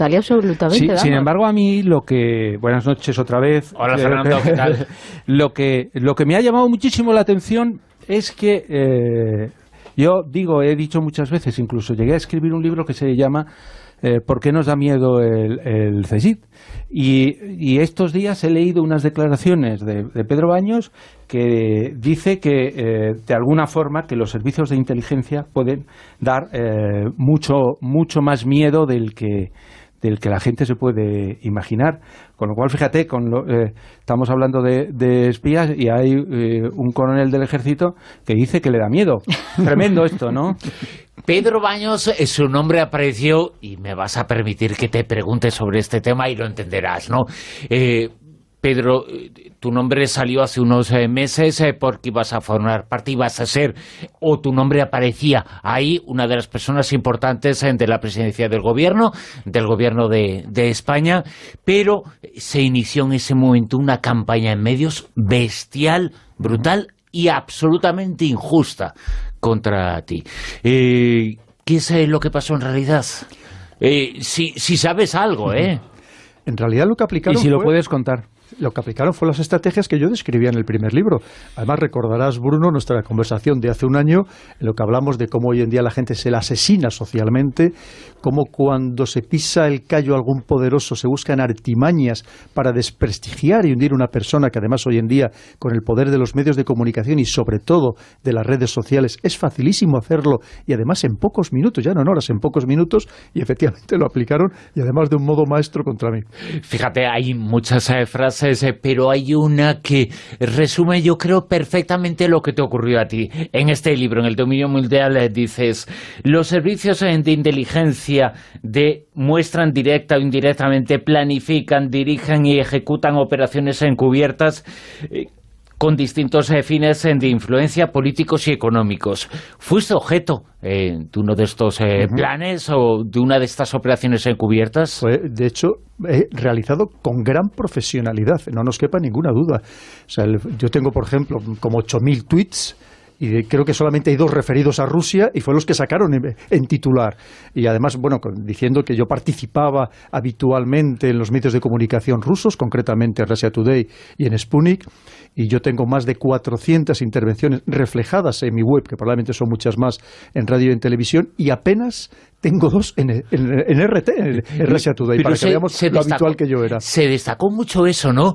total y absolutamente. Sí, sin embargo, a mí lo que... Buenas noches otra vez. Hola, Fernando, ¿qué tal? Lo que me ha llamado muchísimo la atención es que he dicho muchas veces, incluso llegué a escribir un libro que se llama ¿Por qué nos da miedo el CSIC? Y estos días he leído unas declaraciones de Pedro Baños que dice que de alguna forma que los servicios de inteligencia pueden dar mucho más miedo del que la gente se puede imaginar. Con lo cual, fíjate, estamos hablando de espías y hay un coronel del ejército que dice que le da miedo. Tremendo esto, ¿no? Pedro Baños, su nombre apareció, y me vas a permitir que te pregunte sobre este tema y lo entenderás, ¿no? Pedro, tu nombre salió hace unos meses porque ibas a formar parte, ibas a ser, o tu nombre aparecía ahí, una de las personas importantes de la presidencia del gobierno de España, pero se inició en ese momento una campaña en medios bestial, brutal y absolutamente injusta contra ti. ¿Qué es lo que pasó en realidad? Si sabes algo, ¿eh? En realidad lo que aplicaron y si lo puedes contar. Lo que aplicaron fue las estrategias que yo describía en el primer libro. Además, recordarás, Bruno, nuestra conversación de hace un año, en lo que hablamos de cómo hoy en día la gente se la asesina socialmente, cómo cuando se pisa el callo a algún poderoso se buscan artimañas para desprestigiar y hundir a una persona que además hoy en día, con el poder de los medios de comunicación y sobre todo de las redes sociales, es facilísimo hacerlo y además en pocos minutos, ya no en horas, en pocos minutos, y efectivamente lo aplicaron y además de un modo maestro contra mí. Fíjate, hay muchas frases, pero hay una que resume, yo creo, perfectamente lo que te ocurrió a ti. En este libro, en el dominio mundial, dices: los servicios de inteligencia muestran directa o indirectamente, planifican, dirigen y ejecutan operaciones encubiertas con distintos fines de influencia políticos y económicos. ¿Fuiste objeto de uno de estos planes o de una de estas operaciones encubiertas? De hecho, he realizado con gran profesionalidad, no nos quepa ninguna duda. O sea, yo tengo, por ejemplo, como 8.000 tweets, y creo que solamente hay 2 referidos a Rusia y fue los que sacaron en titular. Y además, bueno, diciendo que yo participaba habitualmente en los medios de comunicación rusos, concretamente en Russia Today y en Sputnik, y yo tengo más de 400 intervenciones reflejadas en mi web, que probablemente son muchas más en radio y en televisión, y apenas tengo 2 en RT, en Russia Today, pero para que veamos lo habitual que yo era. Se destacó mucho eso, ¿no?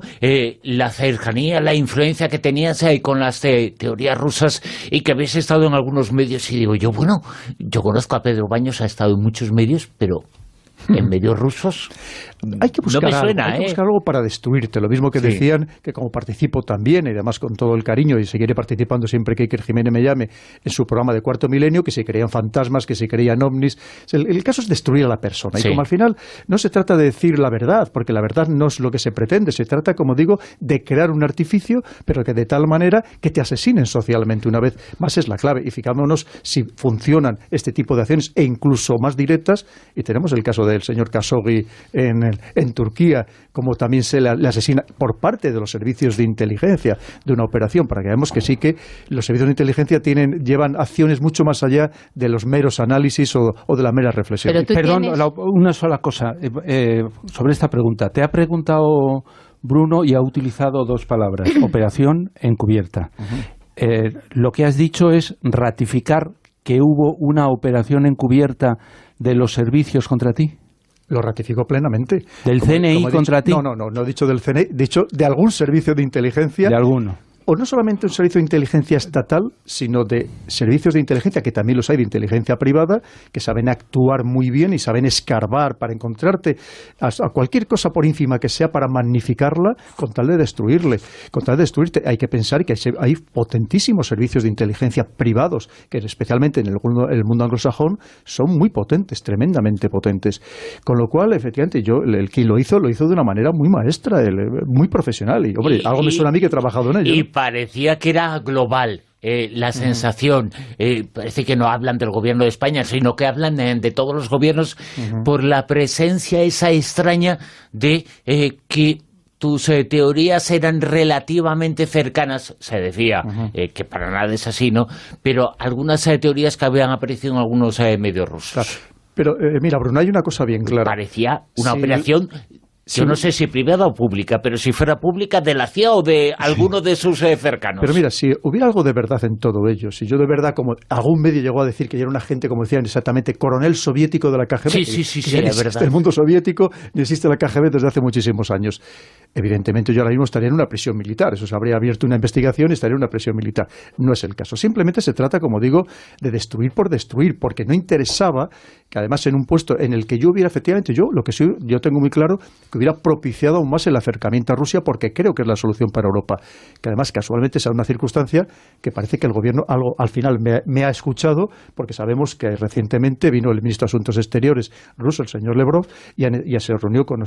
La cercanía, la influencia que tenías con las teorías rusas y que habéis estado en algunos medios. Y digo yo, bueno, yo conozco a Pedro Baños, ha estado en muchos medios, pero en medios rusos hay que buscar, no me suena, hay que buscar algo para destruirte. Lo mismo que decían, que como participo también, y además con todo el cariño, y seguiré participando siempre que Iker Jiménez me llame, en su programa de Cuarto Milenio, que se creían fantasmas, que se creían ovnis. El caso es destruir a la persona. Y como al final no se trata de decir la verdad, porque la verdad no es lo que se pretende, se trata, como digo, de crear un artificio, pero que de tal manera que te asesinen socialmente. Una vez más es la clave. Y fijémonos si funcionan este tipo de acciones, e incluso más directas, y tenemos el caso del señor Khashoggi en Turquía, como también se le asesina por parte de los servicios de inteligencia de una operación, para que veamos que sí que los servicios de inteligencia llevan acciones mucho más allá de los meros análisis o de la mera reflexión. Perdón, una sola cosa sobre esta pregunta. Te ha preguntado Bruno y ha utilizado 2 palabras: operación encubierta. Lo que has dicho es ratificar que hubo una operación encubierta de los servicios contra ti. Lo ratifico plenamente. ¿Del CNI contra ti? No he dicho del CNI, he dicho de algún servicio de inteligencia. De alguno. O no solamente un servicio de inteligencia estatal, sino de servicios de inteligencia, que también los hay de inteligencia privada, que saben actuar muy bien y saben escarbar para encontrarte a cualquier cosa por ínfima que sea para magnificarla con tal de destruirle. Con tal de destruirte hay que pensar que hay potentísimos servicios de inteligencia privados, que especialmente en el mundo anglosajón son muy potentes, tremendamente potentes. Con lo cual, efectivamente, el que lo hizo de una manera muy maestra, muy profesional. Y, hombre, algo me suena a mí que he trabajado en ello. Parecía que era global la sensación. Parece que no hablan del gobierno de España, sino que hablan de todos los gobiernos por la presencia esa extraña de que tus teorías eran relativamente cercanas, se decía, que para nada es así, ¿no? Pero algunas teorías que habían aparecido en algunos medios rusos. Claro. Pero mira, Bruno, hay una cosa bien clara. Parecía una operación... Yo no sé si privada o pública, pero si fuera pública, de la CIA o de alguno de sus cercanos. Pero mira, si hubiera algo de verdad en todo ello, si yo de verdad, como algún medio llegó a decir que yo era un agente, como decían exactamente, coronel soviético de la KGB, sí, es verdad. El mundo soviético ni existe la KGB desde hace muchísimos años. Evidentemente yo ahora mismo estaría en una prisión militar, eso se habría abierto una investigación y estaría en una prisión militar. No es el caso. Simplemente se trata, como digo, de destruir por destruir, porque no interesaba que además en un puesto en el que yo hubiera, efectivamente, yo tengo muy claro que hubiera propiciado aún más el acercamiento a Rusia, porque creo que es la solución para Europa, que además casualmente sea una circunstancia que parece que el gobierno al final me ha escuchado, porque sabemos que recientemente vino el ministro de Asuntos Exteriores ruso, el señor Lavrov, y se reunió con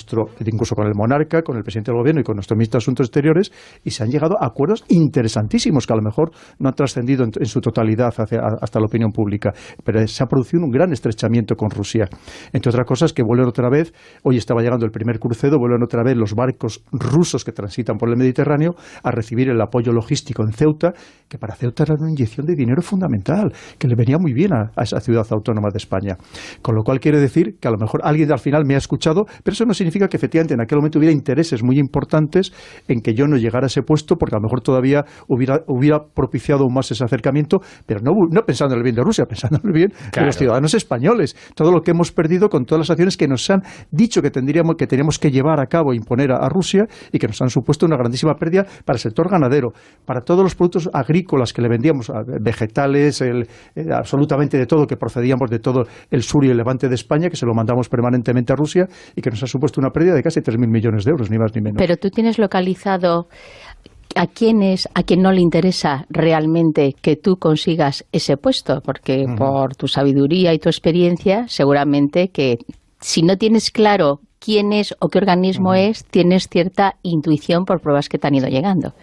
incluso con el monarca, con el presidente del gobierno y con nuestro ministro de Asuntos Exteriores, y se han llegado a acuerdos interesantísimos que a lo mejor no han trascendido en su totalidad hasta la opinión pública, pero se ha producido un gran estrechamiento con Rusia. Entre otras cosas, que vuelven otra vez, hoy estaba llegando el primer crucero, vuelven otra vez los barcos rusos que transitan por el Mediterráneo a recibir el apoyo logístico en Ceuta, que para Ceuta era una inyección de dinero fundamental, que le venía muy bien a esa ciudad autónoma de España. Con lo cual quiere decir que a lo mejor alguien al final me ha escuchado, pero eso no significa que efectivamente en aquel momento hubiera intereses muy importantes en que yo no llegara a ese puesto, porque a lo mejor todavía hubiera propiciado aún más ese acercamiento, pero no pensando en el bien de Rusia, pensando en el bien de los ciudadanos españoles. Todo lo que hemos perdido con todas las acciones que nos han dicho que teníamos que llevar a cabo e imponer a Rusia, y que nos han supuesto una grandísima pérdida para el sector ganadero, para todos los productos agrícolas que le vendíamos, vegetales, absolutamente de todo, que procedíamos de todo el sur y el levante de España, que se lo mandamos permanentemente a Rusia, y que nos ha supuesto una pérdida de casi 3.000 millones de euros, ni más ni menos. Pero tú tienes localizado a quien no le interesa realmente que tú consigas ese puesto, porque por tu sabiduría y tu experiencia, seguramente que si no tienes claro quién es o qué organismo es, tienes cierta intuición por pruebas que te han ido llegando.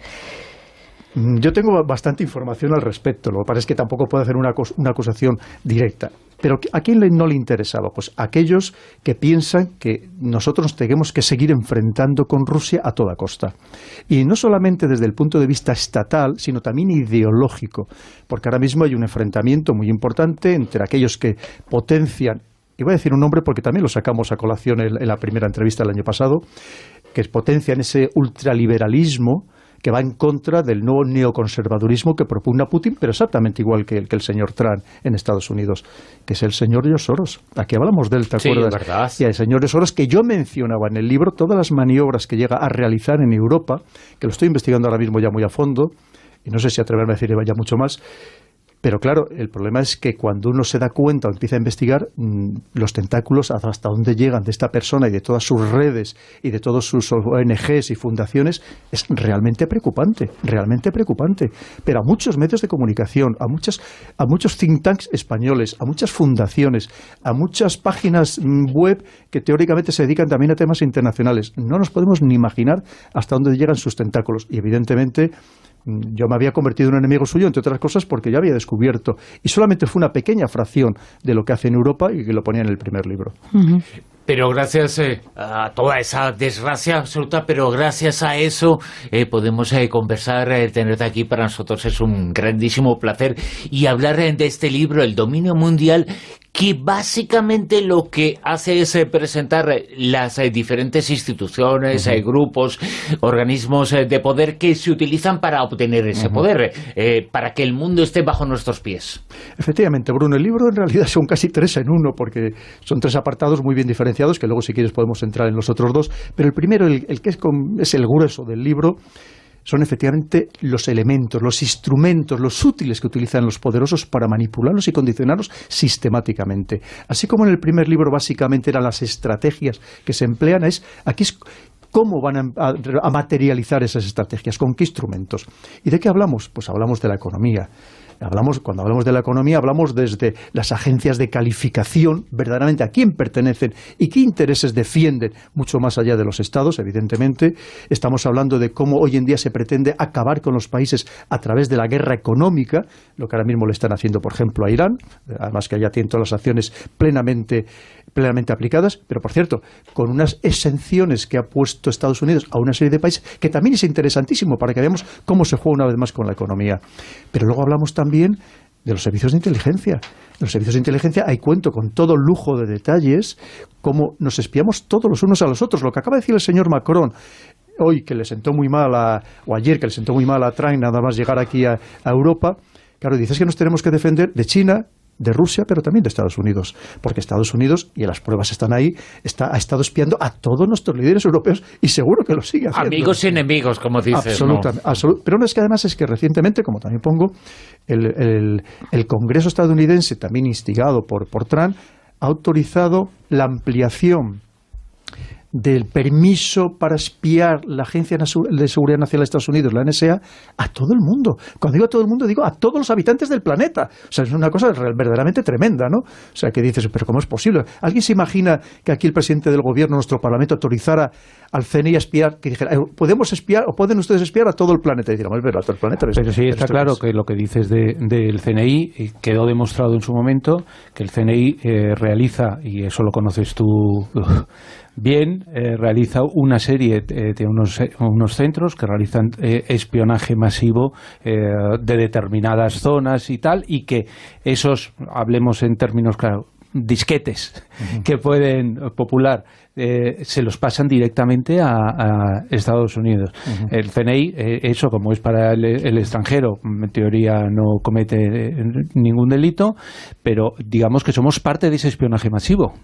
Yo tengo bastante información al respecto, lo que pasa es que tampoco puedo hacer una acusación directa. Pero ¿a quién no le interesaba? Pues a aquellos que piensan que nosotros tenemos que seguir enfrentando con Rusia a toda costa. Y no solamente desde el punto de vista estatal, sino también ideológico, porque ahora mismo hay un enfrentamiento muy importante entre aquellos que potencian, y voy a decir un nombre porque también lo sacamos a colación en la primera entrevista del año pasado, que potencian ese ultraliberalismo que va en contra del nuevo neoconservadurismo que propugna Putin, pero exactamente igual que el señor Trump en Estados Unidos, que es el señor George Soros. Aquí hablamos de él, ¿te acuerdas? Sí, ¿verdad? Y el señor George Soros, que yo mencionaba en el libro, todas las maniobras que llega a realizar en Europa, que lo estoy investigando ahora mismo ya muy a fondo, y no sé si atreverme a decir vaya mucho más. Pero claro, el problema es que cuando uno se da cuenta o empieza a investigar, los tentáculos hasta dónde llegan de esta persona y de todas sus redes y de todos sus ONGs y fundaciones es realmente preocupante, realmente preocupante. Pero a muchos medios de comunicación, a muchos think tanks españoles, a muchas fundaciones, a muchas páginas web que teóricamente se dedican también a temas internacionales, no nos podemos ni imaginar hasta dónde llegan sus tentáculos. Y evidentemente yo me había convertido en un enemigo suyo, entre otras cosas, porque yo había descubierto, y solamente fue una pequeña fracción de lo que hace en Europa y que lo ponía en el primer libro. Pero gracias a toda esa desgracia absoluta, pero gracias a eso podemos conversar, tenerte aquí para nosotros es un grandísimo placer, y hablar de este libro, El dominio mundial, que básicamente lo que hace es presentar las diferentes instituciones, grupos, organismos de poder que se utilizan para obtener ese poder, para que el mundo esté bajo nuestros pies. Efectivamente, Bruno, el libro en realidad son casi 3 en 1, porque son 3 apartados muy bien diferenciados, que luego si quieres podemos entrar en los otros 2, pero el primero, el que es el grueso del libro, son efectivamente los elementos, los instrumentos, los útiles que utilizan los poderosos para manipularlos y condicionarlos sistemáticamente. Así como en el primer libro básicamente eran las estrategias que se emplean, aquí es cómo van a materializar esas estrategias, con qué instrumentos. ¿Y de qué hablamos? Pues hablamos de la economía. Cuando hablamos de la economía, hablamos desde las agencias de calificación, verdaderamente a quién pertenecen y qué intereses defienden, mucho más allá de los estados, evidentemente. Estamos hablando de cómo hoy en día se pretende acabar con los países a través de la guerra económica, lo que ahora mismo le están haciendo, por ejemplo, a Irán, además que allá tienen todas las acciones plenamente aplicadas, pero por cierto, con unas exenciones que ha puesto Estados Unidos a una serie de países, que también es interesantísimo para que veamos cómo se juega una vez más con la economía. Pero luego hablamos también de los servicios de inteligencia. En los servicios de inteligencia hay cuento con todo lujo de detalles, cómo nos espiamos todos los unos a los otros. Lo que acaba de decir el señor Macron hoy, que le sentó muy mal o ayer, que le sentó muy mal a Trump nada más llegar aquí a Europa, claro, dices que nos tenemos que defender de China, de Rusia, pero también de Estados Unidos, porque Estados Unidos, y las pruebas están ahí, ha estado espiando a todos nuestros líderes europeos y seguro que lo sigue haciendo. Amigos y enemigos, como dices. Absolutamente. Pero no es que además es que recientemente, como también pongo, el Congreso estadounidense, también instigado por Trump, ha autorizado la ampliación del permiso para espiar la Agencia de Seguridad Nacional de Estados Unidos, la NSA, a todo el mundo. Cuando digo a todo el mundo, digo a todos los habitantes del planeta. O sea, es una cosa verdaderamente tremenda, ¿no? O sea, que dices, pero ¿cómo es posible? ¿Alguien se imagina que aquí el presidente del gobierno, nuestro parlamento, autorizara al CNI a espiar, que dijera, ¿podemos espiar o pueden ustedes espiar a todo el planeta? Y dijeron, pero a todo el planeta. Pero sí, está claro que lo que dices del CNI quedó demostrado en su momento, que el CNI realiza, y eso lo conoces tú bien, realiza una serie de unos centros que realizan espionaje masivo de determinadas zonas y tal, y que esos, hablemos en términos claros, disquetes que pueden popular, se los pasan directamente a Estados Unidos. El CNI, eso como es para el extranjero, en teoría no comete ningún delito, pero digamos que somos parte de ese espionaje masivo.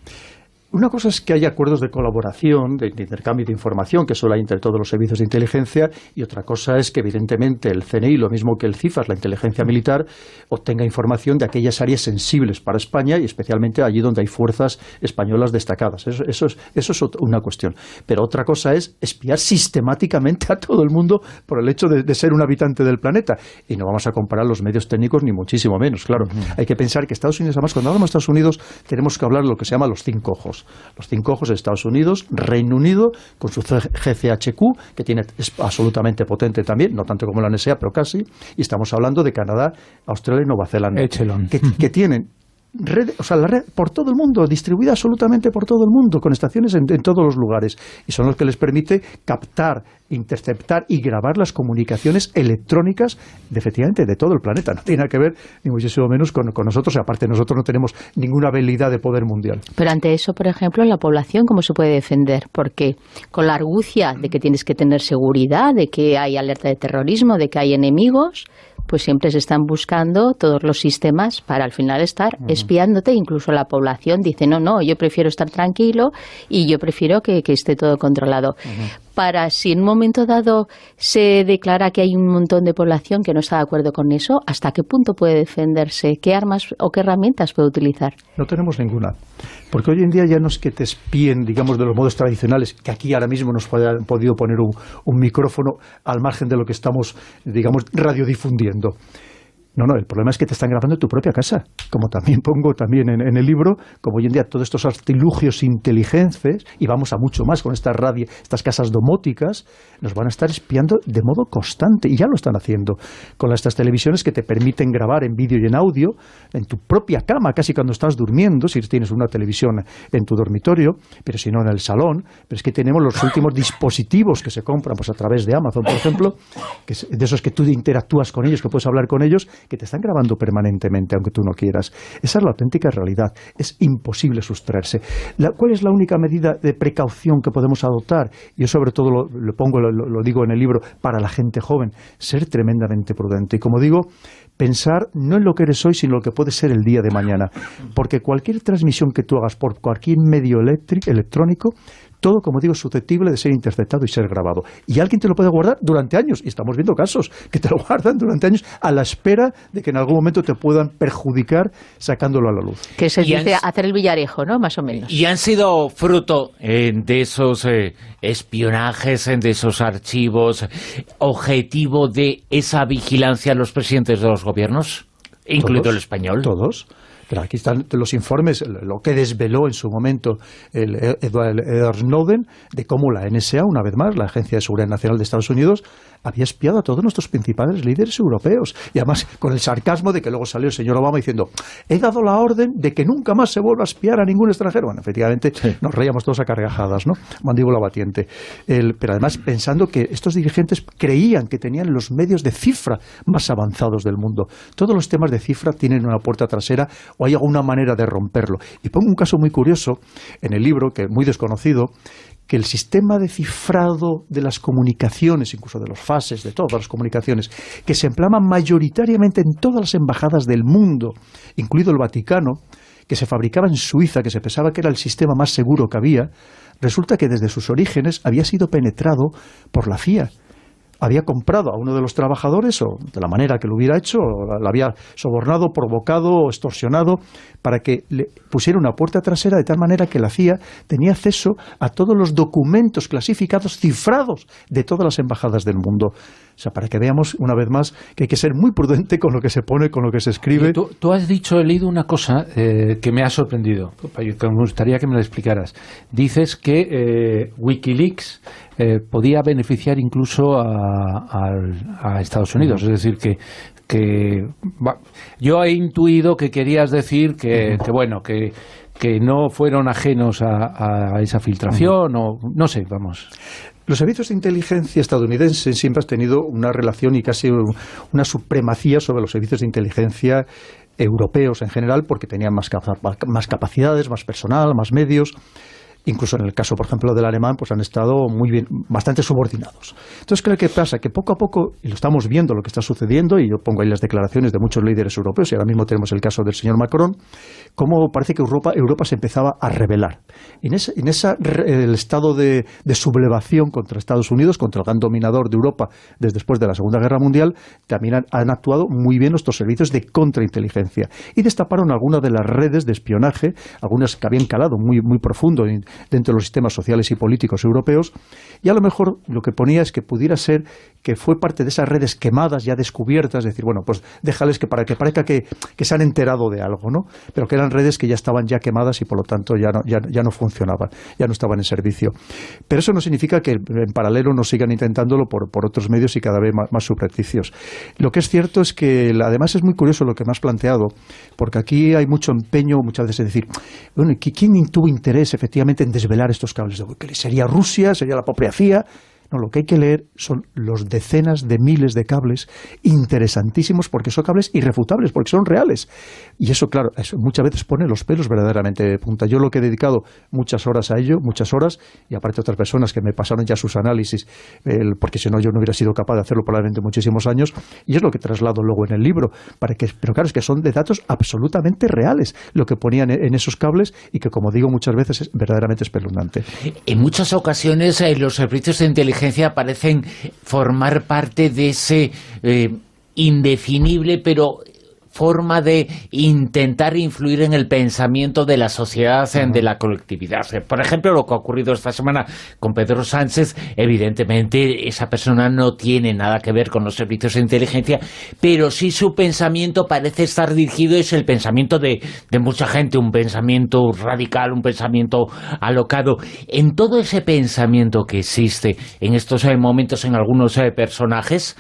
Una cosa es que haya acuerdos de colaboración, de intercambio de información, que solo hay entre todos los servicios de inteligencia, y otra cosa es que, evidentemente, el CNI, lo mismo que el CIFAS, la inteligencia militar, obtenga información de aquellas áreas sensibles para España y especialmente allí donde hay fuerzas españolas destacadas. Eso es una cuestión. Pero otra cosa es espiar sistemáticamente a todo el mundo por el hecho de ser un habitante del planeta. Y no vamos a comparar los medios técnicos ni muchísimo menos, claro. Hay que pensar que Estados Unidos, además, cuando hablamos de Estados Unidos, tenemos que hablar de lo que se llama los 5 ojos. Los 5 ojos de Estados Unidos, Reino Unido, con su GCHQ, que es absolutamente potente también, no tanto como la NSA, pero casi, y estamos hablando de Canadá, Australia y Nueva Zelanda, que tienen la red por todo el mundo, distribuida absolutamente por todo el mundo, con estaciones en todos los lugares, y son los que les permite captar, interceptar y grabar las comunicaciones electrónicas efectivamente de todo el planeta. No tiene nada que ver ni muchísimo menos con nosotros, y aparte nosotros no tenemos ninguna habilidad de poder mundial. Pero ante eso, por ejemplo, la población, ¿cómo se puede defender? Porque con la argucia de que tienes que tener seguridad, de que hay alerta de terrorismo, de que hay enemigos, pues siempre se están buscando todos los sistemas para al final estar espiándote. Incluso la población dice, no, yo prefiero estar tranquilo y yo prefiero que esté todo controlado. Para si en un momento dado se declara que hay un montón de población que no está de acuerdo con eso, ¿hasta qué punto puede defenderse? ¿Qué armas o qué herramientas puede utilizar? No tenemos ninguna. Porque hoy en día ya no es que te espíen, digamos, de los modos tradicionales, que aquí ahora mismo nos han podido poner un micrófono al margen de lo que estamos, digamos, radiodifundiendo. No, el problema es que te están grabando en tu propia casa, como también pongo en el libro, como hoy en día todos estos artilugios inteligentes, y vamos a mucho más con estas casas domóticas, nos van a estar espiando de modo constante, y ya lo están haciendo, con estas televisiones que te permiten grabar en vídeo y en audio, en tu propia cama, casi cuando estás durmiendo, si tienes una televisión en tu dormitorio, pero si no en el salón. Pero es que tenemos los últimos dispositivos que se compran pues a través de Amazon, por ejemplo, de esos que tú interactúas con ellos, que puedes hablar con ellos, que te están grabando permanentemente, aunque tú no quieras. Esa es la auténtica realidad. Es imposible sustraerse. ¿Cuál es la única medida de precaución que podemos adoptar? Yo sobre todo lo digo en el libro, para la gente joven, ser tremendamente prudente. Y como digo, pensar no en lo que eres hoy, sino en lo que puede ser el día de mañana. Porque cualquier transmisión que tú hagas por cualquier medio electrónico, todo, como digo, es susceptible de ser interceptado y ser grabado. Y alguien te lo puede guardar durante años. Y estamos viendo casos que te lo guardan durante años a la espera de que en algún momento te puedan perjudicar sacándolo a la luz. Que se dice hacer el villarejo, ¿no? Más o menos. Y han sido fruto de esos espionajes, de esos archivos, objetivo de esa vigilancia a los presidentes de los gobiernos, incluido el español. Todos. Pero aquí están los informes, lo que desveló en su momento Edward Snowden, de cómo la NSA, una vez más, la Agencia de Seguridad Nacional de Estados Unidos, había espiado a todos nuestros principales líderes europeos. Y además con el sarcasmo de que luego salió el señor Obama diciendo, he dado la orden de que nunca más se vuelva a espiar a ningún extranjero. Bueno, efectivamente, sí, nos reíamos todos a carcajadas, ¿no? Mandíbula batiente. Pero además pensando que estos dirigentes creían que tenían los medios de cifra más avanzados del mundo. Todos los temas de cifra tienen una puerta trasera o hay alguna manera de romperlo. Y pongo un caso muy curioso en el libro, que es muy desconocido, que el sistema de cifrado de las comunicaciones, incluso de los fases, de todas las comunicaciones, que se empleaban mayoritariamente en todas las embajadas del mundo, incluido el Vaticano, que se fabricaba en Suiza, que se pensaba que era el sistema más seguro que había, resulta que desde sus orígenes había sido penetrado por la CIA. Había comprado a uno de los trabajadores, o de la manera que lo hubiera hecho, o la había sobornado, provocado o extorsionado para que le pusiera una puerta trasera de tal manera que la CIA tenía acceso a todos los documentos clasificados, cifrados de todas las embajadas del mundo. O sea, para que veamos una vez más que hay que ser muy prudente con lo que se pone, con lo que se escribe. Tú has dicho, he leído una cosa que me ha sorprendido, que me gustaría que me la explicaras. Dices que Wikileaks podía beneficiar incluso a Estados Unidos, es decir, que yo he intuido que querías decir que no fueron ajenos a esa filtración, o no sé, vamos. Los servicios de inteligencia estadounidenses siempre han tenido una relación y casi una supremacía sobre los servicios de inteligencia europeos en general, porque tenían más capacidades, más personal, más medios. Incluso en el caso, por ejemplo, del alemán, pues han estado muy bien, bastante subordinados. Entonces, creo que pasa que poco a poco, y lo estamos viendo lo que está sucediendo, y yo pongo ahí las declaraciones de muchos líderes europeos, y ahora mismo tenemos el caso del señor Macron, cómo parece que Europa se empezaba a rebelar. En el estado de sublevación contra Estados Unidos, contra el gran dominador de Europa desde después de la Segunda Guerra Mundial, también han actuado muy bien nuestros servicios de contrainteligencia. Y destaparon algunas de las redes de espionaje, algunas que habían calado muy, muy profundo dentro de los sistemas sociales y políticos europeos, y a lo mejor lo que ponía es que pudiera ser que fue parte de esas redes quemadas, ya descubiertas, es decir, bueno, pues déjales que para que parezca que se han enterado de algo, ¿no? Pero que eran redes que ya estaban ya quemadas y por lo tanto ya no funcionaban, ya no estaban en servicio. Pero eso no significa que en paralelo no sigan intentándolo por otros medios y cada vez más subrepticios. Lo que es cierto es que además es muy curioso lo que me has planteado, porque aquí hay mucho empeño muchas veces, es decir, bueno, ¿quién tuvo interés efectivamente en desvelar estos cables de Wikileaks? ¿Sería Rusia? ¿Sería la propia CIA? No, lo que hay que leer son los decenas de miles de cables interesantísimos, porque son cables irrefutables, porque son reales. Y eso, claro, eso muchas veces pone los pelos verdaderamente de punta. Yo lo que he dedicado muchas horas a ello, muchas horas, y aparte otras personas que me pasaron ya sus análisis, porque si no yo no hubiera sido capaz de hacerlo probablemente muchísimos años, y es lo que traslado luego en el libro. Pero claro, es que son de datos absolutamente reales lo que ponían en esos cables, y que, como digo muchas veces, es verdaderamente espeluznante. En muchas ocasiones los servicios de inteligencia parecen formar parte de ese indefinible pero forma de intentar influir en el pensamiento de la sociedad, de la colectividad. Por ejemplo, lo que ha ocurrido esta semana con Pedro Sánchez, evidentemente esa persona no tiene nada que ver con los servicios de inteligencia, pero sí su pensamiento parece estar dirigido, es el pensamiento de mucha gente, un pensamiento radical, un pensamiento alocado. En todo ese pensamiento que existe en estos momentos en algunos personajes,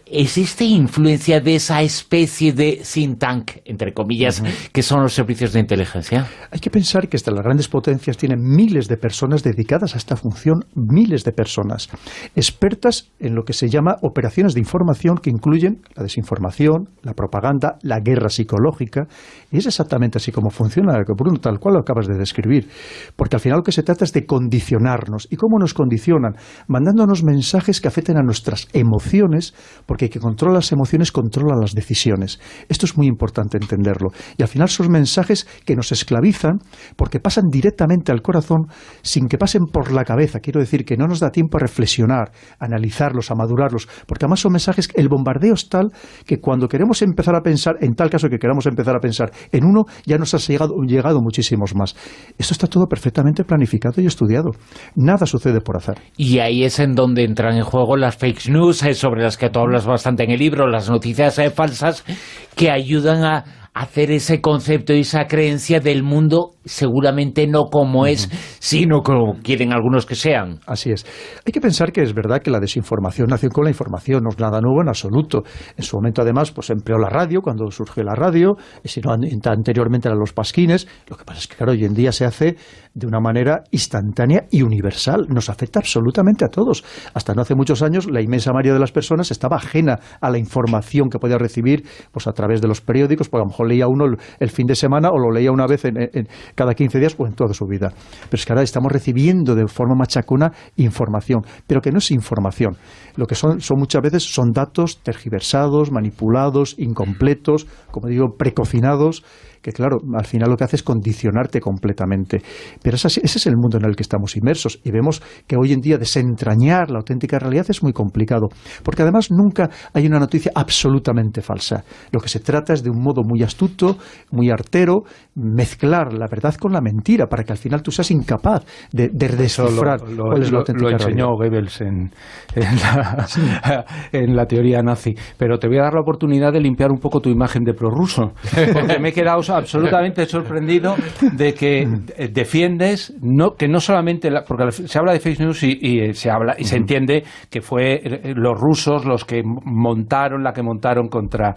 ¿existe influencia de esa especie de think tank, entre comillas, que son los servicios de inteligencia? Hay que pensar que hasta las grandes potencias tienen miles de personas dedicadas a esta función, miles de personas, expertas en lo que se llama operaciones de información, que incluyen la desinformación, la propaganda, la guerra psicológica, y es exactamente así como funciona, Bruno, tal cual lo acabas de describir, porque al final lo que se trata es de condicionarnos. ¿Y cómo nos condicionan? Mandándonos mensajes que afecten a nuestras emociones, porque el que controla las emociones controla las decisiones. Esto es muy importante entenderlo. Y al final son mensajes que nos esclavizan porque pasan directamente al corazón sin que pasen por la cabeza. Quiero decir que no nos da tiempo a reflexionar, a analizarlos, a madurarlos, porque además son mensajes, el bombardeo es tal que cuando queremos empezar a pensar, en tal caso que queramos empezar a pensar en uno, ya nos ha llegado muchísimos más. Esto está todo perfectamente planificado y estudiado. Nada sucede por azar. Y ahí es en donde entran en juego las fake news, sobre las que tú hablas bastante en el libro, las noticias falsas, que ayudan hacer ese concepto y esa creencia del mundo seguramente no como es, sino como quieren algunos que sean. Así es. Hay que pensar que es verdad que la desinformación nació con la información, no es nada nuevo en absoluto. En su momento, además, pues empleó la radio, cuando surgió la radio, y si no, anteriormente eran los pasquines. Lo que pasa es que, claro, hoy en día se hace de una manera instantánea y universal. Nos afecta absolutamente a todos. Hasta no hace muchos años, la inmensa mayoría de las personas estaba ajena a la información que podía recibir pues a través de los periódicos, porque a lo mejor leía uno el fin de semana o lo leía una vez en cada 15 días o en toda su vida. Pero es que ahora estamos recibiendo de forma machacona información, pero que no es información. Lo que son muchas veces son datos tergiversados, manipulados, incompletos, como digo, precocinados, que claro, al final lo que hace es condicionarte completamente. Pero ese es el mundo en el que estamos inmersos, y vemos que hoy en día desentrañar la auténtica realidad es muy complicado, porque además nunca hay una noticia absolutamente falsa. Lo que se trata es de un modo muy astuto, muy artero, mezclar la verdad con la mentira, para que al final tú seas incapaz de descifrar cuál es la auténtica realidad. Lo enseñó Goebbels en la teoría nazi. Pero te voy a dar la oportunidad de limpiar un poco tu imagen de prorruso, porque me he quedado absolutamente sorprendido de que defiendes que no solamente porque se habla de fake news y se entiende que fue los rusos los que montaron contra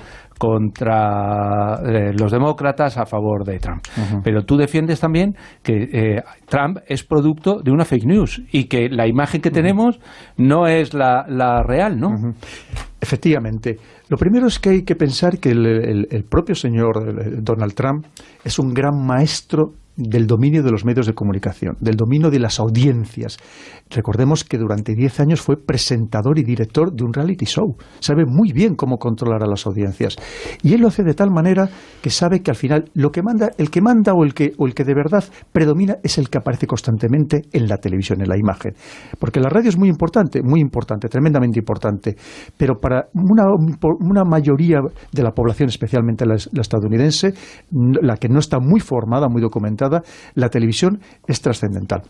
los demócratas a favor de Trump. Pero tú defiendes también que Trump es producto de una fake news y que la imagen que tenemos no es la real, ¿no? Efectivamente. Lo primero es que hay que pensar que el propio señor Donald Trump es un gran maestro del dominio de los medios de comunicación, del dominio de las audiencias. Recordemos que durante 10 años fue presentador y director de un reality show. Sabe muy bien cómo controlar a las audiencias. Y él lo hace de tal manera que sabe que al final el que manda o el que de verdad predomina es el que aparece constantemente en la televisión, en la imagen. Porque la radio es muy importante, tremendamente importante. Pero para una mayoría de la población, especialmente la estadounidense, la que no está muy formada, muy documentada, la televisión es trascendental.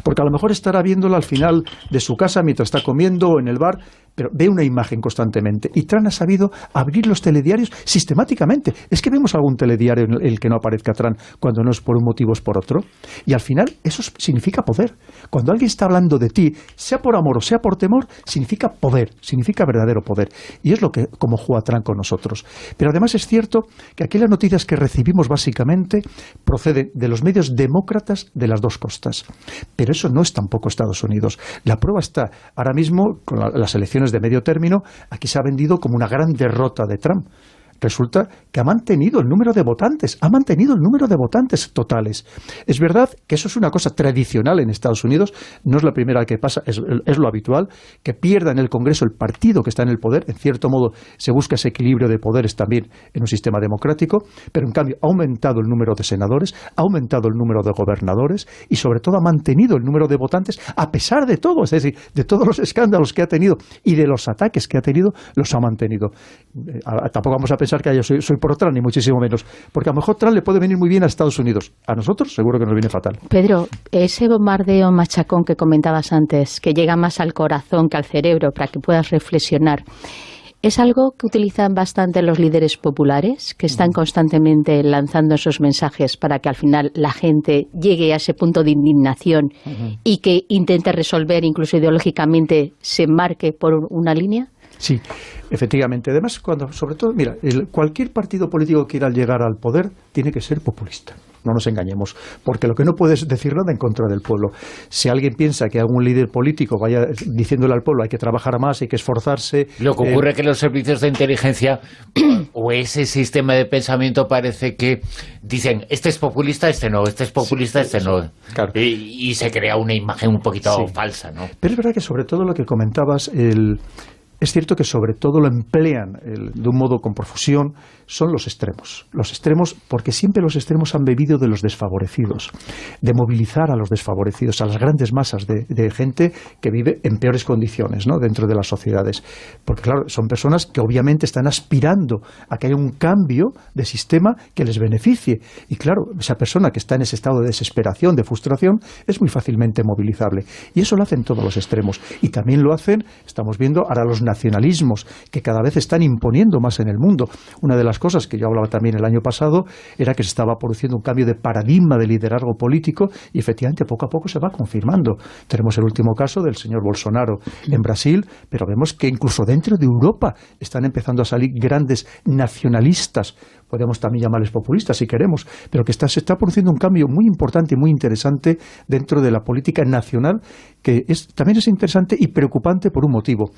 Porque a lo mejor estará viéndola al final de su casa mientras está comiendo o en el bar, pero ve una imagen constantemente. Y Trump ha sabido abrir los telediarios sistemáticamente. Es que vemos algún telediario en el que no aparezca Trump cuando no es por un motivo, es por otro. Y al final eso significa poder. Cuando alguien está hablando de ti, sea por amor o sea por temor, significa poder, significa verdadero poder. Y es como juega Trump con nosotros. Pero además es cierto que aquí las noticias que recibimos básicamente proceden de los medios demócratas de las dos costas. Pero eso no es tampoco Estados Unidos. La prueba está ahora mismo con las elecciones de medio término. Aquí se ha vendido como una gran derrota de Trump. Resulta que ha mantenido el número de votantes, totales. Es verdad que eso es una cosa tradicional en Estados Unidos, no es la primera que pasa, es lo habitual, que pierda en el Congreso el partido que está en el poder. En cierto modo se busca ese equilibrio de poderes también en un sistema democrático, pero en cambio ha aumentado el número de senadores, ha aumentado el número de gobernadores y sobre todo ha mantenido el número de votantes a pesar de todo, es decir, de todos los escándalos que ha tenido y de los ataques que ha tenido, los ha mantenido. Tampoco vamos a pensar que yo soy por Trump, ni muchísimo menos, porque a lo mejor Trump le puede venir muy bien a Estados Unidos. A nosotros seguro que nos viene fatal. Pedro, ese bombardeo machacón que comentabas antes, que llega más al corazón que al cerebro para que puedas reflexionar, ¿es algo que utilizan bastante los líderes populares, que están constantemente lanzando esos mensajes para que al final la gente llegue a ese punto de indignación y que intente resolver, incluso ideológicamente, se marque por una línea? Sí, efectivamente. Además, sobre todo, mira, cualquier partido político que quiera llegar al poder tiene que ser populista. No nos engañemos, porque lo que no puedes decir nada en contra del pueblo. Si alguien piensa que algún líder político vaya diciéndole al pueblo hay que trabajar más, hay que esforzarse... Lo que ocurre es que los servicios de inteligencia o ese sistema de pensamiento parece que dicen este es populista, este no, este es populista, este no. Claro. Y se crea una imagen un poquito falsa, ¿no? Pero es verdad que sobre todo lo que comentabas, es cierto que sobre todo lo emplean de un modo con profusión son los extremos. Los extremos, porque siempre los extremos han bebido de los desfavorecidos, de movilizar a los desfavorecidos, a las grandes masas de gente que vive en peores condiciones, ¿no?, dentro de las sociedades. Porque claro, son personas que obviamente están aspirando a que haya un cambio de sistema que les beneficie. Y claro, esa persona que está en ese estado de desesperación, de frustración, es muy fácilmente movilizable. Y eso lo hacen todos los extremos. Y también lo hacen, estamos viendo ahora los nacionalismos que cada vez están imponiendo más en el mundo. Una de las cosas que yo hablaba también el año pasado era que se estaba produciendo un cambio de paradigma de liderazgo político y efectivamente poco a poco se va confirmando. Tenemos el último caso del señor Bolsonaro en Brasil, pero vemos que incluso dentro de Europa están empezando a salir grandes nacionalistas, podemos también llamarles populistas si queremos, pero que se está produciendo un cambio muy importante y muy interesante dentro de la política nacional, que también es interesante y preocupante por un motivo,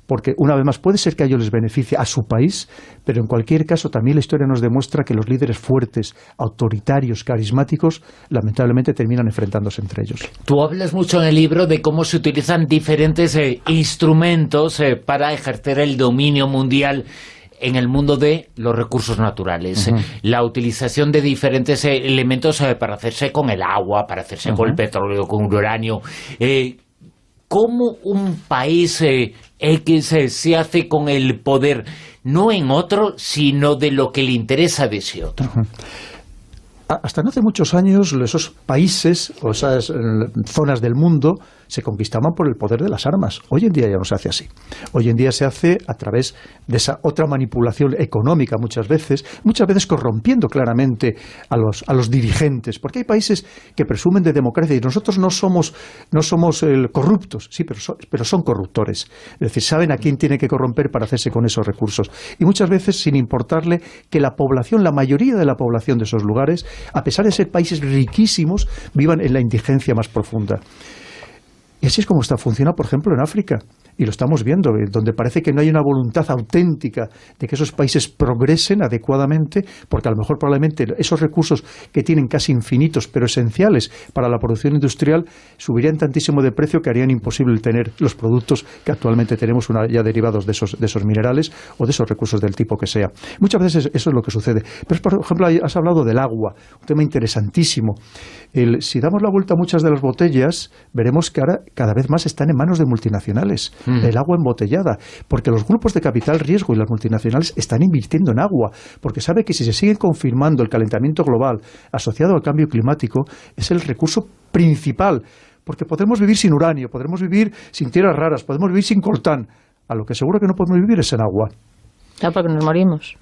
porque una vez más puede ser que a ellos les beneficie a su país, pero en cualquier caso también la historia nos demuestra que los líderes fuertes, autoritarios, carismáticos, lamentablemente terminan enfrentándose entre ellos. Tú hablas mucho en el libro de cómo se utilizan diferentes instrumentos para ejercer el dominio mundial en el mundo de los recursos naturales. La utilización de diferentes elementos para hacerse con el agua, para hacerse con el petróleo, con el uranio. ¿Cómo un país X se hace con el poder, no en otro, sino de lo que le interesa de ese otro? Hasta no hace muchos años esos países o esas zonas del mundo se conquistaban por el poder de las armas. Hoy en día ya no se hace así. Hoy en día se hace a través de esa otra manipulación económica muchas veces corrompiendo claramente a los dirigentes, porque hay países que presumen de democracia y nosotros no somos corruptos, sí, pero son corruptores. Es decir, saben a quién tiene que corromper para hacerse con esos recursos. Y muchas veces sin importarle que la mayoría de la población de esos lugares, a pesar de ser países riquísimos, vivan en la indigencia más profunda. Y así es como funciona, por ejemplo, en África. Y lo estamos viendo, donde parece que no hay una voluntad auténtica de que esos países progresen adecuadamente, porque a lo mejor probablemente esos recursos que tienen casi infinitos, pero esenciales para la producción industrial, subirían tantísimo de precio que harían imposible tener los productos que actualmente tenemos ya derivados de esos minerales o de esos recursos del tipo que sea. Muchas veces eso es lo que sucede. Pero, por ejemplo, has hablado del agua, un tema interesantísimo. Si damos la vuelta a muchas de las botellas, veremos que ahora cada vez más están en manos de multinacionales. El agua embotellada, porque los grupos de capital riesgo y las multinacionales están invirtiendo en agua, porque sabe que si se sigue confirmando el calentamiento global asociado al cambio climático, es el recurso principal, porque podremos vivir sin uranio, podremos vivir sin tierras raras, podemos vivir sin coltán, a lo que seguro que no podemos vivir es en agua. Claro, porque nos morimos.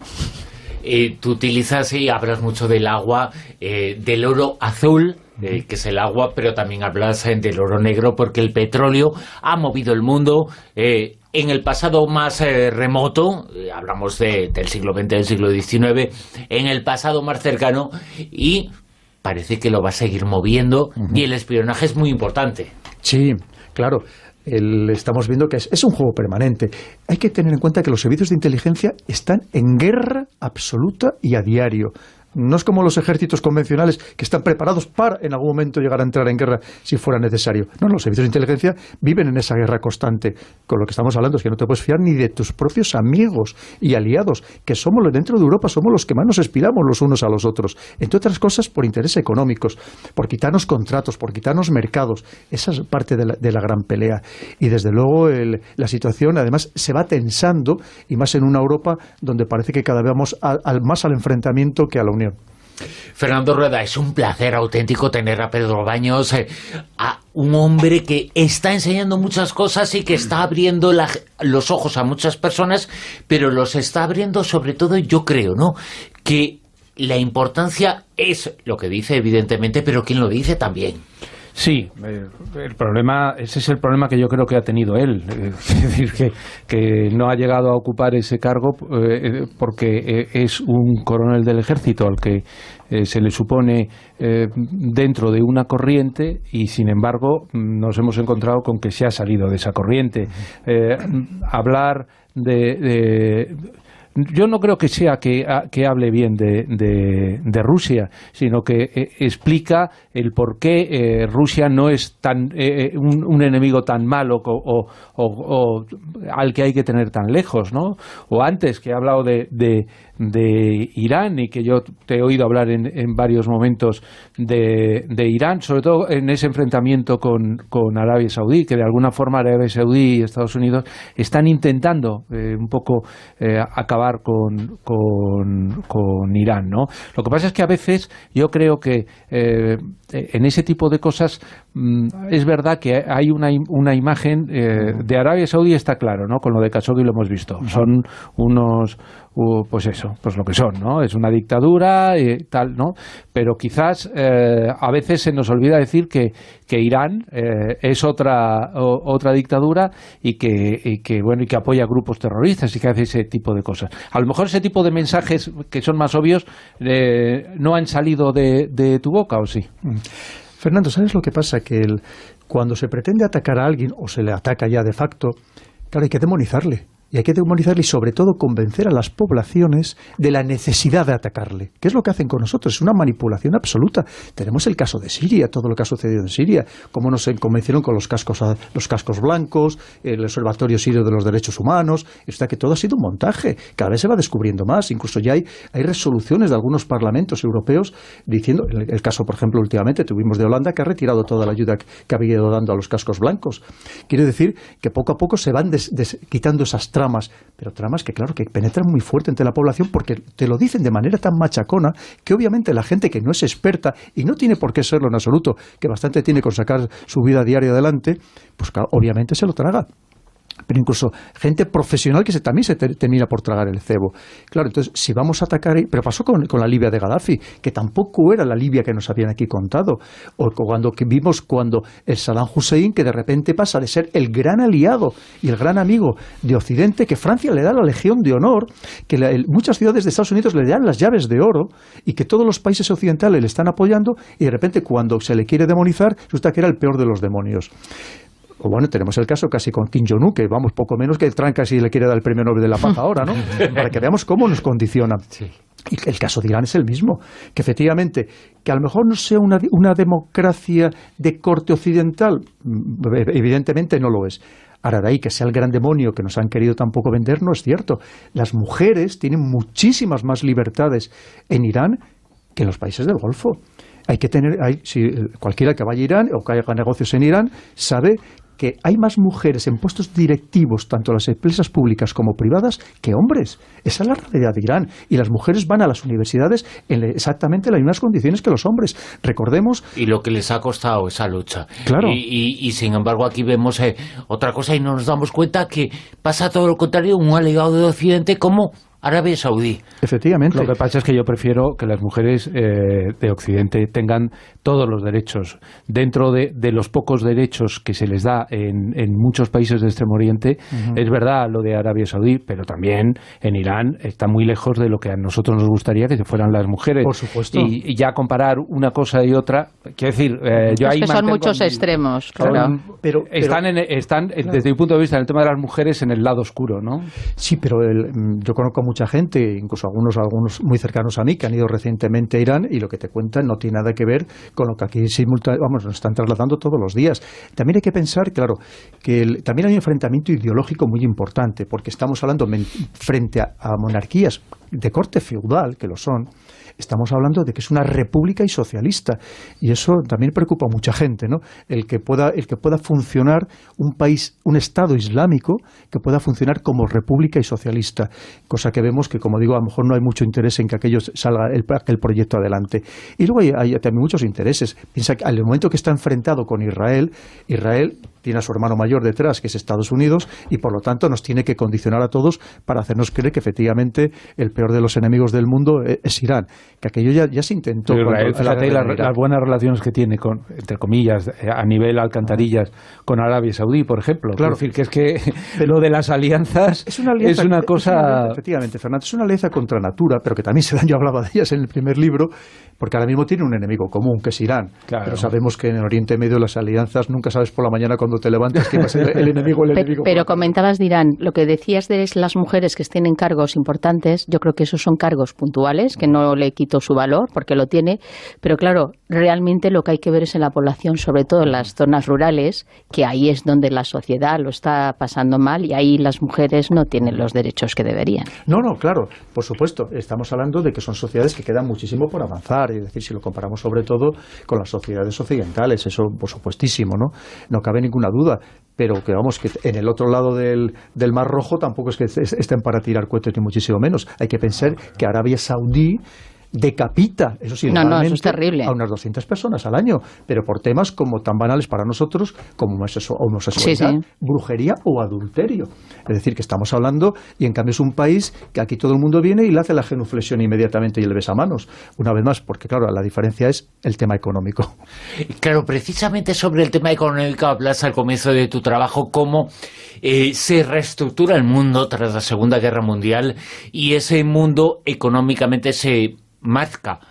Tú utilizas y hablas mucho del agua, del oro azul, que es el agua, pero también hablas del oro negro, porque el petróleo ha movido el mundo. En el pasado más remoto, hablamos del siglo XX, del siglo XIX, en el pasado más cercano, y parece que lo va a seguir moviendo, y el espionaje es muy importante. Sí, claro. Estamos viendo que es un juego permanente. Hay que tener en cuenta que los servicios de inteligencia están en guerra absoluta y a diario. No es como los ejércitos convencionales que están preparados para en algún momento llegar a entrar en guerra si fuera necesario. No, los servicios de inteligencia viven en esa guerra constante. Con lo que estamos hablando es que no te puedes fiar ni de tus propios amigos y aliados, que somos dentro de Europa, somos los que más nos espilamos los unos a los otros. Entre otras cosas, por intereses económicos, por quitarnos contratos, por quitarnos mercados. Esa es parte de la gran pelea. Y desde luego la situación además se va tensando, y más en una Europa donde parece que cada vez vamos más al enfrentamiento que a la unión. Fernando Rueda, es un placer auténtico tener a Pedro Baños, a un hombre que está enseñando muchas cosas y que está abriendo los ojos a muchas personas, pero los está abriendo sobre todo, yo creo, ¿no?, que la importancia es lo que dice, evidentemente, pero quien lo dice también. Sí, ese es el problema que yo creo que ha tenido él, es decir, que no ha llegado a ocupar ese cargo porque es un coronel del ejército al que se le supone dentro de una corriente, y sin embargo nos hemos encontrado con que se ha salido de esa corriente. Hablar yo no creo que sea que hable bien de Rusia, sino que explica el por qué Rusia no es tan un enemigo tan malo o al que hay que tener tan lejos, ¿no? O antes, que he hablado de Irán, y que yo te he oído hablar en varios momentos de Irán, sobre todo en ese enfrentamiento con Arabia Saudí, que de alguna forma Arabia Saudí y Estados Unidos están intentando un poco acabar par con Irán, ¿no? Lo que pasa es que a veces yo creo que en ese tipo de cosas es verdad que hay una imagen de Arabia Saudí, está claro, ¿no? Con lo de Khashoggi lo hemos visto. Son unos, pues eso, pues lo que son, ¿no? Es una dictadura y tal, ¿no? Pero quizás a veces se nos olvida decir que Irán es otra dictadura y que apoya grupos terroristas y que hace ese tipo de cosas. A lo mejor ese tipo de mensajes que son más obvios no han salido de tu boca, ¿o sí? Fernando, ¿sabes lo que pasa? Que cuando se pretende atacar a alguien o se le ataca ya de facto, claro, hay que demonizarle. Y hay que demonizarle y sobre todo convencer a las poblaciones de la necesidad de atacarle. ¿Qué es lo que hacen con nosotros? Es una manipulación absoluta. Tenemos el caso de Siria, todo lo que ha sucedido en Siria, cómo nos convencieron con los cascos blancos, el Observatorio Sirio de los Derechos Humanos, está que todo ha sido un montaje. Cada vez se va descubriendo más. Incluso ya hay resoluciones de algunos parlamentos europeos diciendo, el caso, por ejemplo, últimamente tuvimos de Holanda, que ha retirado toda la ayuda que había ido dando a los cascos blancos. Quiere decir que poco a poco se van quitando esas tramas, pero tramas que claro que penetran muy fuerte entre la población porque te lo dicen de manera tan machacona que obviamente la gente que no es experta y no tiene por qué serlo en absoluto, que bastante tiene con sacar su vida diaria adelante, pues claro, obviamente se lo traga. Pero incluso gente profesional que también se termina por tragar el cebo. Claro, entonces, si vamos a atacar... Pero pasó con la Libia de Gaddafi, que tampoco era la Libia que nos habían aquí contado. O cuando el Saddam Hussein, que de repente pasa de ser el gran aliado y el gran amigo de Occidente, que Francia le da la Legión de Honor, que muchas ciudades de Estados Unidos le dan las llaves de oro, y que todos los países occidentales le están apoyando, y de repente cuando se le quiere demonizar, resulta que era el peor de los demonios. O bueno, tenemos el caso casi con Kim Jong-un, que vamos, poco menos que Trump casi le quiere dar el premio Nobel de la Paz ahora, ¿no? Para que veamos cómo nos condiciona. Sí. Y el caso de Irán es el mismo, que efectivamente, que a lo mejor no sea una democracia de corte occidental, evidentemente no lo es. Ahora, de ahí que sea el gran demonio que nos han querido tampoco vender, no es cierto. Las mujeres tienen muchísimas más libertades en Irán que en los países del Golfo. Hay que tener, si cualquiera que vaya a Irán o que haga negocios en Irán sabe que hay más mujeres en puestos directivos, tanto en las empresas públicas como privadas, que hombres. Esa es la realidad de Irán. Y las mujeres van a las universidades en exactamente las mismas condiciones que los hombres. Recordemos... Y lo que les ha costado esa lucha. Claro. Y sin embargo aquí vemos otra cosa y no nos damos cuenta que pasa todo lo contrario, un aliado de Occidente como Arabia Saudí. Efectivamente. Lo que pasa es que yo prefiero que las mujeres de Occidente tengan todos los derechos. Dentro de los pocos derechos que se les da en muchos países de Extremo Oriente, es verdad lo de Arabia Saudí, pero también en Irán está muy lejos de lo que a nosotros nos gustaría que fueran las mujeres. Por supuesto. Y ya comparar una cosa y otra, quiero decir, yo ahí que son muchos extremos, claro. Pero están claro, desde mi punto de vista, en el tema de las mujeres, en el lado oscuro, ¿no? Sí, pero yo conozco mucha gente, incluso algunos muy cercanos a mí, que han ido recientemente a Irán y lo que te cuentan no tiene nada que ver con lo que aquí nos están trasladando todos los días. También hay que pensar, claro, que también hay un enfrentamiento ideológico muy importante, porque estamos hablando frente a monarquías de corte feudal, que lo son. Estamos hablando de que es una república y socialista, y eso también preocupa a mucha gente, ¿no? El que pueda funcionar un país, un Estado islámico que pueda funcionar como república y socialista, cosa que vemos que, como digo, a lo mejor no hay mucho interés en que aquello salga el proyecto adelante. Y luego hay también muchos intereses. Piensa que al momento que está enfrentado con Israel tiene a su hermano mayor detrás, que es Estados Unidos, y por lo tanto nos tiene que condicionar a todos para hacernos creer que efectivamente el peor de los enemigos del mundo es Irán, que aquello ya se intentó. Israel, fíjate las buenas relaciones que tiene con, entre comillas, a nivel alcantarillas, con Arabia Saudí, por ejemplo. Claro. Es decir, que es que lo de las alianzas es una cosa... Efectivamente, Fernando, es una alianza contra natura, pero que también yo hablaba de ellas en el primer libro, porque ahora mismo tiene un enemigo común, que es Irán. Claro. Pero sabemos que en el Oriente Medio las alianzas nunca sabes por la mañana cuando te levantas que va a ser el enemigo. Pero comentabas de Irán, lo que decías de las mujeres que tienen cargos importantes, yo creo que esos son cargos puntuales, que no le quito su valor, porque lo tiene, pero claro, realmente lo que hay que ver es en la población, sobre todo en las zonas rurales, que ahí es donde la sociedad lo está pasando mal y ahí las mujeres no tienen los derechos que deberían. No, claro, por supuesto, estamos hablando de que son sociedades que quedan muchísimo por avanzar, es decir, si lo comparamos sobre todo con las sociedades occidentales, eso por supuestísimo, no cabe ninguna duda. pero que vamos, que en el otro lado del Mar Rojo tampoco es que estén para tirar cohetes ni muchísimo menos. Hay que pensar que Arabia Saudí decapita, eso sí, no, eso es terrible, a unas 200 personas al año, pero por temas como tan banales para nosotros como homosexualidad, sí, brujería o adulterio. Es decir, que estamos hablando, y en cambio es un país que aquí todo el mundo viene y le hace la genuflexión inmediatamente y el besamanos. Una vez más, porque claro, la diferencia es el tema económico. Claro, precisamente sobre el tema económico hablas al comienzo de tu trabajo, cómo se reestructura el mundo tras la Segunda Guerra Mundial, y ese mundo económicamente se marca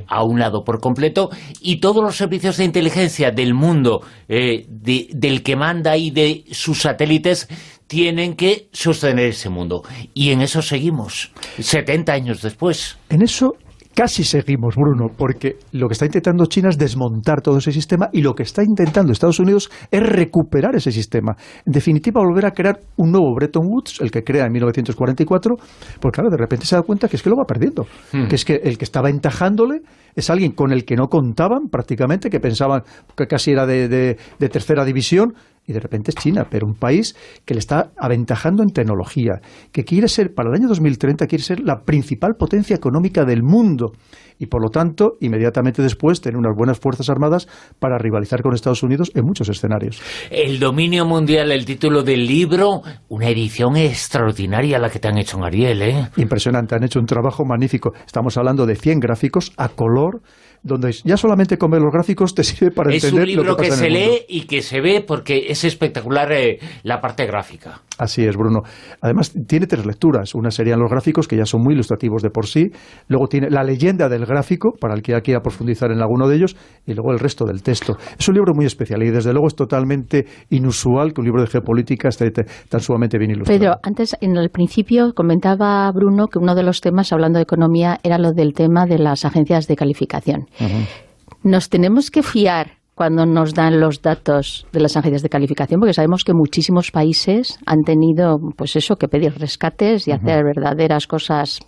a un lado por completo, y todos los servicios de inteligencia del mundo del que manda y de sus satélites tienen que sostener ese mundo. Y en eso seguimos, 70 años después. En eso casi seguimos, Bruno, porque lo que está intentando China es desmontar todo ese sistema, y lo que está intentando Estados Unidos es recuperar ese sistema. En definitiva, volver a crear un nuevo Bretton Woods, el que crea en 1944, porque claro, de repente se da cuenta que es que lo va perdiendo, que es que el que estaba entajándole es alguien con el que no contaban prácticamente, que pensaban que casi era de tercera división, y de repente es China, pero un país que le está aventajando en tecnología, que quiere ser, para el año 2030, quiere ser la principal potencia económica del mundo, y por lo tanto, inmediatamente después, tener unas buenas fuerzas armadas para rivalizar con Estados Unidos en muchos escenarios. El dominio mundial, el título del libro, una edición extraordinaria la que te han hecho en Ariel, ¿eh? Impresionante, han hecho un trabajo magnífico. Estamos hablando de 100 gráficos a color, donde ya solamente con ver los gráficos te sirve para entender lo que pasa en el mundo. Es un libro que se lee y que se ve, porque es espectacular la parte gráfica. Así es, Bruno. Además, tiene 3 lecturas. Una serían los gráficos, que ya son muy ilustrativos de por sí. Luego tiene la leyenda del gráfico, para el que ya quiera profundizar en alguno de ellos. Y luego el resto del texto. Es un libro muy especial y, desde luego, es totalmente inusual que un libro de geopolítica esté tan sumamente bien ilustrado. Pero antes, en el principio, comentaba Bruno que uno de los temas, hablando de economía, era lo del tema de las agencias de calificación. Nos tenemos que fiar cuando nos dan los datos de las agencias de calificación, porque sabemos que muchísimos países han tenido, pues eso, que pedir rescates y hacer verdaderas cosas,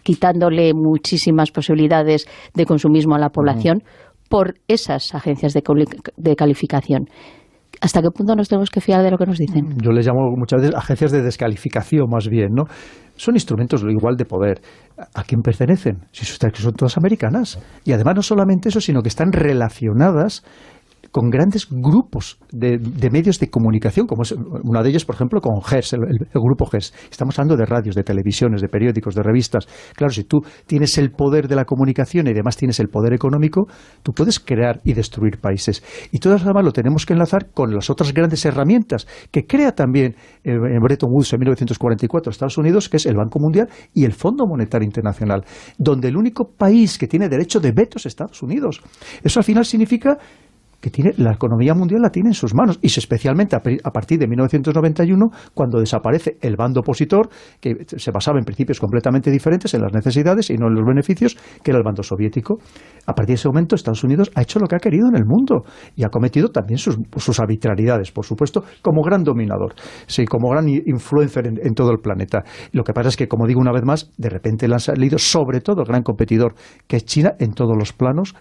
quitándole muchísimas posibilidades de consumismo a la población por esas agencias de calificación. ¿Hasta qué punto nos tenemos que fiar de lo que nos dicen? Yo les llamo muchas veces agencias de descalificación, más bien, ¿no? Son instrumentos igual de poder. ¿A quién pertenecen? Si son todas americanas. Y además no solamente eso, sino que están relacionadas con grandes grupos de medios de comunicación, como es una de ellas, por ejemplo, con GERS, el grupo GERS. Estamos hablando de radios, de televisiones, de periódicos, de revistas. Claro, si tú tienes el poder de la comunicación y además tienes el poder económico, tú puedes crear y destruir países. Y todo eso además lo tenemos que enlazar con las otras grandes herramientas que crea también en Bretton Woods en 1944 Estados Unidos, que es el Banco Mundial y el Fondo Monetario Internacional, donde el único país que tiene derecho de veto es Estados Unidos. Eso al final significa que la economía mundial la tiene en sus manos, y especialmente a partir de 1991, cuando desaparece el bando opositor, que se basaba en principios completamente diferentes, en las necesidades y no en los beneficios, que era el bando soviético. A partir de ese momento, Estados Unidos ha hecho lo que ha querido en el mundo y ha cometido también sus arbitrariedades, por supuesto, como gran dominador, sí, como gran influencer en todo el planeta. Lo que pasa es que, como digo una vez más, de repente le han salido sobre todo el gran competidor, que es China, en todos los planos,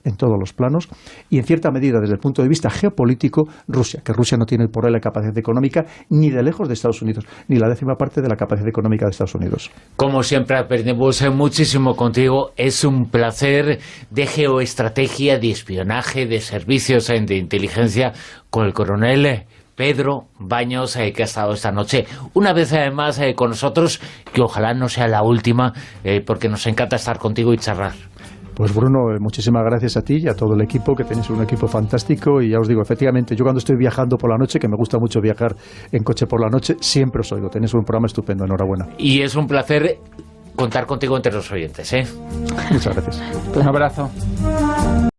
y en cierta medida, desde el punto de vista geopolítico, Rusia, que Rusia no tiene por ahí la capacidad económica ni de lejos de Estados Unidos, ni la 10ª parte de la capacidad económica de Estados Unidos. Como siempre, aprendemos muchísimo contigo. Es un placer, de geoestrategia, de espionaje, de servicios de inteligencia, con el coronel Pedro Baños, que ha estado esta noche una vez más con nosotros, que ojalá no sea la última, porque nos encanta estar contigo y charlar. Pues Bruno, muchísimas gracias a ti y a todo el equipo, que tenéis un equipo fantástico, y ya os digo, efectivamente, yo cuando estoy viajando por la noche, que me gusta mucho viajar en coche por la noche, siempre os oigo. Tenéis un programa estupendo, enhorabuena. Y es un placer contar contigo entre los oyentes, ¿eh? Muchas gracias. Un abrazo.